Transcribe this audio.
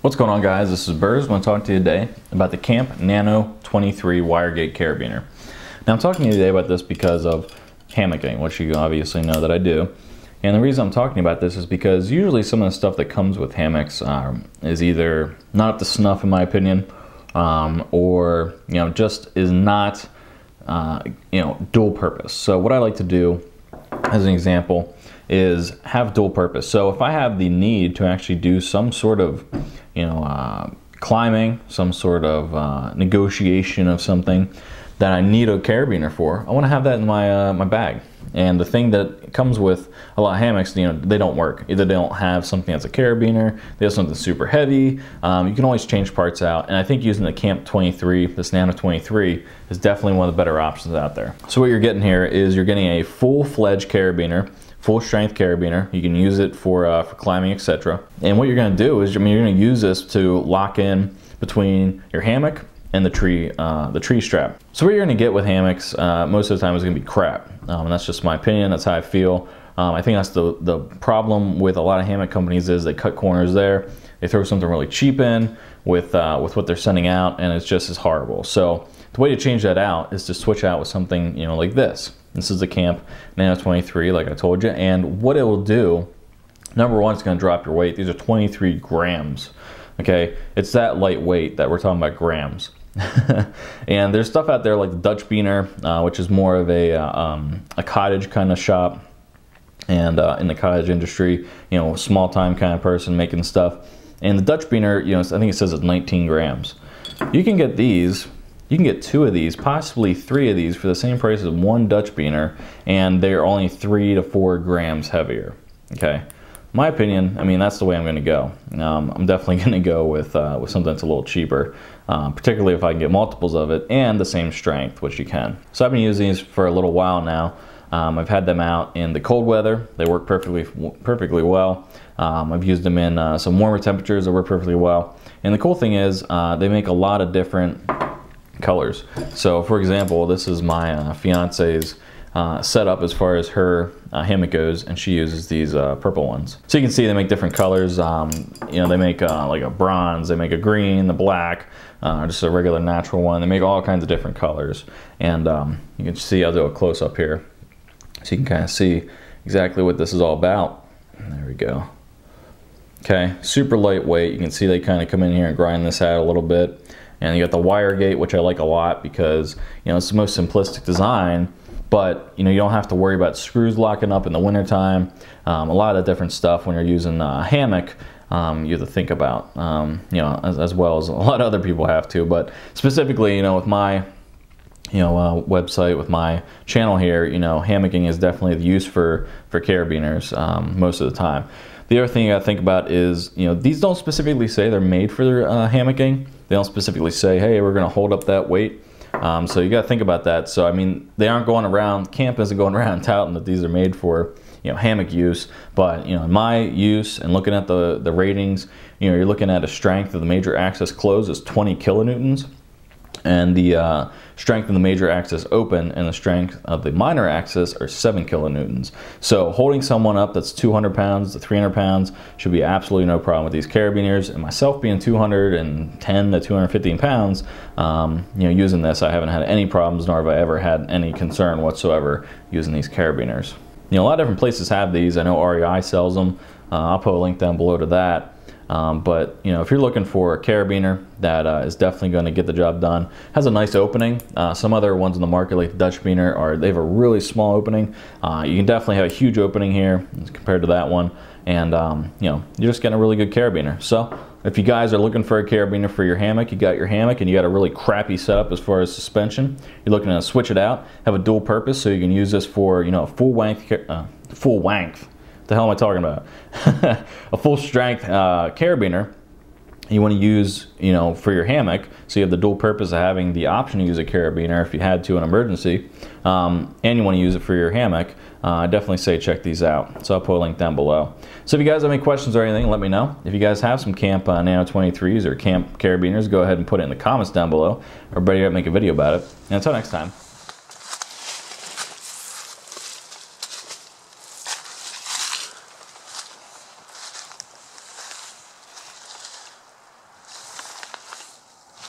What's going on, guys? This is Berz. I want to talk to you today about the CAMP Nano 23 wire gate carabiner. Now I'm talking to you today about this because of hammocking, which you obviously know that I do. And the reason I'm talking about this is because usually some of the stuff that comes with hammocks is either not up to snuff, in my opinion, or just is not dual purpose. So what I like to do, as an example, is have dual purpose. So if I have the need to actually do some sort of climbing, some sort of negotiation of something that I need a carabiner for, I want to have that in my my bag. And the thing that comes with a lot of hammocks, they don't work. Either they don't have something that's a carabiner, they have something super heavy. You can always change parts out, and I think using the CAMP 23, this Nano 23, is definitely one of the better options out there. So what you're getting here is you're getting a full-fledged carabiner, full strength carabiner. You can use it for climbing, etc. And what you're going to do is you're going to use this to lock in between your hammock and the tree strap. So what you're going to get with hammocks most of the time is going to be crap, and that's just my opinion. That's how I feel. I think that's the problem with a lot of hammock companies is they cut corners there. They throw something really cheap in with what they're sending out, and it's just as horrible. So the way to change that out is to switch out with something like this. This is the CAMP Nano 23, like I told you, and what it will do, number one, it's going to drop your weight. These are 23 grams. Okay, it's that lightweight that we're talking about grams. And there's stuff out there like the Dutchbiner, which is more of a cottage kind of shop, and in the cottage industry, small time kind of person making stuff. And the Dutchbiner, I think it says it's 19 grams. You can get these. You can get 2 of these, possibly 3 of these, for the same price as one Dutchbiner, and they're only 3 to 4 grams heavier. Okay, my opinion, I mean, that's the way I'm going to go. I'm definitely going to go with something that's a little cheaper, particularly if I can get multiples of it and the same strength, which you can. So I've been using these for a little while now. I've had them out in the cold weather. They work perfectly well. I've used them in some warmer temperatures that work perfectly well. And the cool thing is they make a lot of different colors. So for example, this is my fiance's setup as far as her hammock goes, and she uses these purple ones. So you can see they make different colors. They make like a bronze, they make a green, the black, just a regular natural one. They make all kinds of different colors, and you can see, I'll do a close up here so you can kind of see exactly what this is all about. There we go. Okay, super lightweight. You can see they kind of come in here and grind this out a little bit. And you got the wire gate, which I like a lot because it's the most simplistic design, but you don't have to worry about screws locking up in the wintertime. A lot of different stuff when you're using a hammock you have to think about, as well as a lot of other people have to. But specifically, with my website, with my channel here, hammocking is definitely the use for carabiners most of the time. The other thing you got to think about is, these don't specifically say they're made for hammocking. They don't specifically say, hey, we're going to hold up that weight. So you got to think about that. So I mean, they aren't going around, CAMP isn't going around touting that these are made for hammock use. But in my use and looking at the ratings, you're looking at a strength of the major axis closed is 20 kilonewtons. And the strength of the major axis open and the strength of the minor axis are 7 kilonewtons. So holding someone up that's 200 pounds to 300 pounds should be absolutely no problem with these carabiners. And myself being 210 to 215 pounds, using this, I haven't had any problems, nor have I ever had any concern whatsoever using these carabiners. A lot of different places have these. I know REI sells them. I'll put a link down below to that. But if you're looking for a carabiner that is definitely going to get the job done, has a nice opening. Some other ones in the market, like the Dutchbiner, they have a really small opening. You can definitely have a huge opening here compared to that one, and you're just getting a really good carabiner. So if you guys are looking for a carabiner for your hammock, you got your hammock and you got a really crappy setup as far as suspension, you're looking to switch it out, have a dual purpose, so you can use this for a full length. The hell am I talking about? A full strength carabiner you want to use for your hammock, so you have the dual purpose of having the option to use a carabiner if you had to in an emergency, and you want to use it for your hammock. I definitely say check these out. So I'll put a link down below. So if you guys have any questions or anything, let me know. If you guys have some CAMP Nano 23s or CAMP carabiners, go ahead and put it in the comments down below, or better yet, make a video about it. And until next time.